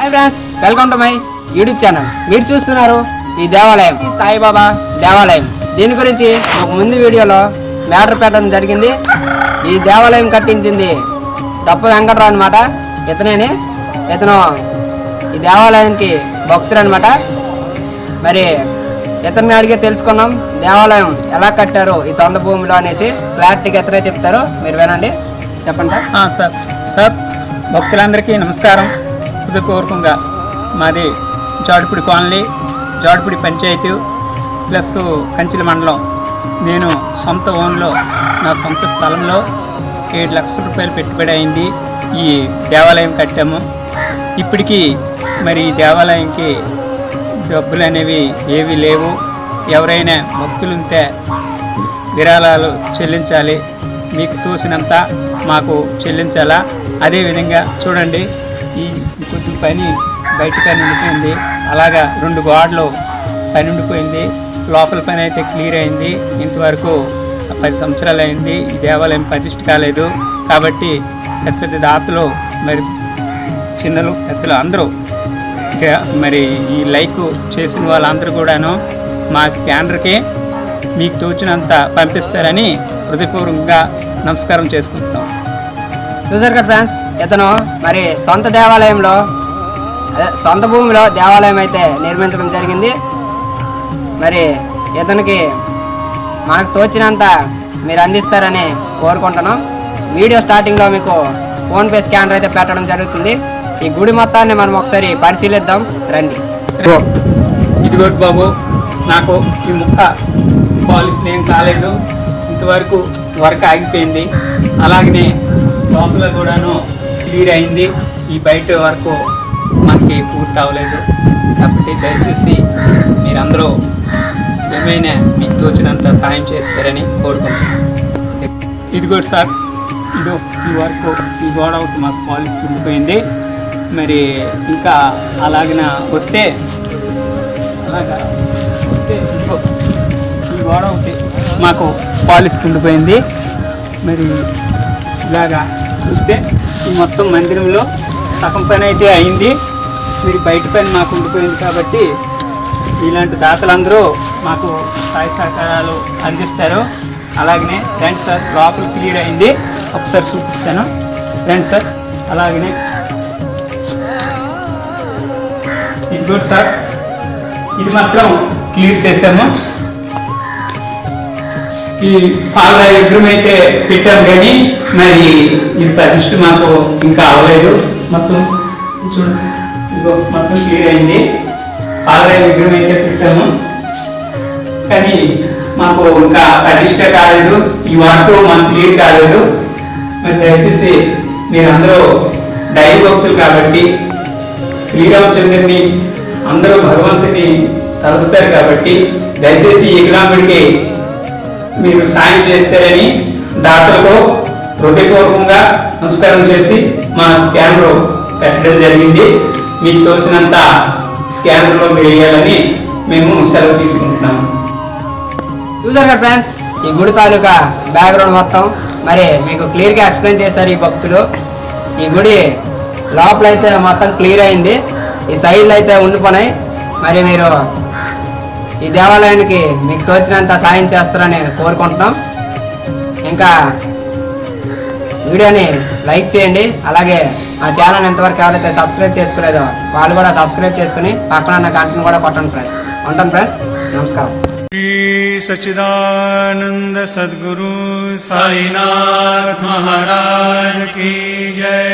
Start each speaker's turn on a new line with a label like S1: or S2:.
S1: Hi friends, welcome to my YouTube channel. మీరు చూస్తున్నారు ఈ దేవాలయం, సాయిబాబా దేవాలయం. దీని గురించి ఒక ముందు వీడియోలో మ్యాటర్ పెట్టడం జరిగింది. ఈ దేవాలయం కట్టించింది దప్ప వెంకటరావు అనమాట. ఇతను ఈ దేవాలయానికి భక్తుడు అనమాట. మరి ఇతన్ని అడిగే తెలుసుకున్నాం దేవాలయం ఎలా కట్టారు ఈ సొంత భూమిలో అనేసి. క్లారిటీగా ఇతరే చెప్తారు, మీరు వినండి. చెప్పండి
S2: సార్. భక్తులందరికీ నమస్కారం. హృదయపూర్వకంగా మాది జాడుపూడి కాలనీ, జాడుపూడి పంచాయతీ ప్లస్ కంచిలి మండలం. నేను సొంత ఓన్లో నా సొంత స్థలంలో 7 లక్షల రూపాయలు పెట్టుబడి అయింది. ఈ దేవాలయం కట్టాము. ఇప్పటికీ మరి ఈ దేవాలయంకి డబ్బులు అనేవి ఏవి లేవు. ఎవరైనా భక్తులు ఉంటే విరాళాలు చెల్లించాలి. మీకు తోసినంత మాకు చెల్లించాలా. అదేవిధంగా చూడండి, ఈ కొద్ది పని బయట పని ఉండిపోయింది. అలాగా 2 గోడలు పని ఉండిపోయింది. లోపల పని అయితే క్లియర్ అయింది. ఇంతవరకు 10 సంవత్సరాలు అయింది. ఈ దేవాలయం ప్రతిష్ఠ కాలేదు. కాబట్టి పెద్ద పెద్ద దాతలు, మరి చిన్నలు పెద్దలు అందరూ మరి ఈ లైక్ చేసిన వాళ్ళందరూ కూడాను మా స్కానర్కి మీకు తోచినంత పంపిస్తారని హృదయపూర్వకంగా నమస్కారం చేసుకుంటున్నాం.
S1: చూసారు కదా ఫ్రెండ్స్, ఇతను మరి సొంత దేవాలయంలో సొంత భూమిలో దేవాలయం అయితే నిర్మించడం జరిగింది. మరి ఇతనికి మనకు తోచినంత మీరు అందిస్తారని కోరుకుంటున్నాం. వీడియో స్టార్టింగ్లో మీకు ఫోన్పే స్కానర్ అయితే పెట్టడం జరుగుతుంది. ఈ గుడి మొత్తాన్ని మనం ఒకసారి పరిశీలిద్దాం రండి.
S2: ఇదిగోటి బాబు, నాకు ఈ ముక్క పాలిష్ ఏం కాలేదు. ఇంతవరకు వర్క్ ఆగిపోయింది. అలాగనే లోపల కూడాను క్లియర్ అయింది. ఈ బయట వరకు మనకి పూర్తి అవ్వలేదు. కాబట్టి దయచేసి మీరందరూ ఏమైనా మీకు తోచినంత సాయం చేస్తారని కోరుకుంటున్నాను. ఇదిగోటి సార్, ఇదో ఈ వరకు ఈ గోడ ఒకటి మాకు పాలిష్ ఉండిపోయింది. మరి ఇంకా అలాగిన వస్తే ఈ గోడ ఒకటి మాకు పాలిష్ ఉండిపోయింది. మరి ఇలాగా చూస్తే ఈ మొత్తం మందిరంలో సగం పని అయితే అయింది. మరి బయట పని మాకు ఉండిపోయింది. కాబట్టి ఇలాంటి దాతలందరూ మాకు సహాయ సహకారాలు అందిస్తారు. అలాగనే రండి సార్, లోపల క్లియర్ అయింది. ఒకసారి చూపిస్తాను, రండి సార్. అలాగనే ఇది కూడా సార్, ఇది మాత్రం క్లియర్ చేసాము. ఈ పాలరాయి విగ్రహం అయితే పెట్టాము, కానీ మరి ఇది ప్రతిష్ఠ మాకు ఇంకా అవ్వలేదు. మొత్తం చూడండి, ఇదిగో మొత్తం క్లియర్ అయింది. పాలరాయి విగ్రహం అయితే పెట్టాము, కానీ మాకు ఇంకా ప్రతిష్ఠ కాలేదు. ఈ వర్క్ మాకు క్లియర్ కాలేదు. మరి దయచేసి మీరందరూ దైవ భక్తులు కాబట్టి, శ్రీరామచంద్రుని అందరూ భగవంతుని తలుస్తారు కాబట్టి దయచేసి ఈ విగ్రహానికి మీరు సాయం చేస్తారని దాతలకు హృదయపూర్వకంగా నమస్కారం చేసి మా స్కానర్లో పెట్టడం జరిగింది. మీకు తోసినంత స్కానర్లో మీరు వేయాలని మేము సెలవు తీసుకుంటున్నాము.
S1: చూసారు కదా ఫ్రెండ్స్, ఈ గుడి తాలూకా బ్యాక్గ్రౌండ్ మొత్తం మరి మీకు క్లియర్గా ఎక్స్ప్లెయిన్ చేశారు ఈ భక్తులు. ఈ గుడి లోపల అయితే మొత్తం క్లియర్ అయింది. ఈ సైడ్లో అయితే ఉండిపోయినాయి. మరి మీరు ఈ దేవాలయానికి మీకు తోచినంత సాయం చేస్తారని కోరుకుంటున్నాం. ఇంకా వీడియోని లైక్ చేయండి. అలాగే మా ఛానల్ ఎంతవరకు ఎవరైతే సబ్స్క్రైబ్ చేసుకోలేదో వాళ్ళు కూడా సబ్స్క్రైబ్ చేసుకుని పక్కన ఉన్న గంటను కూడా కొట్టండి ఫ్రెండ్స్. ఉంటాను ఫ్రెండ్స్, నమస్కారం.
S3: श्री सच्चिदानंद सद्गुरु साईनाथ महाराज की जय।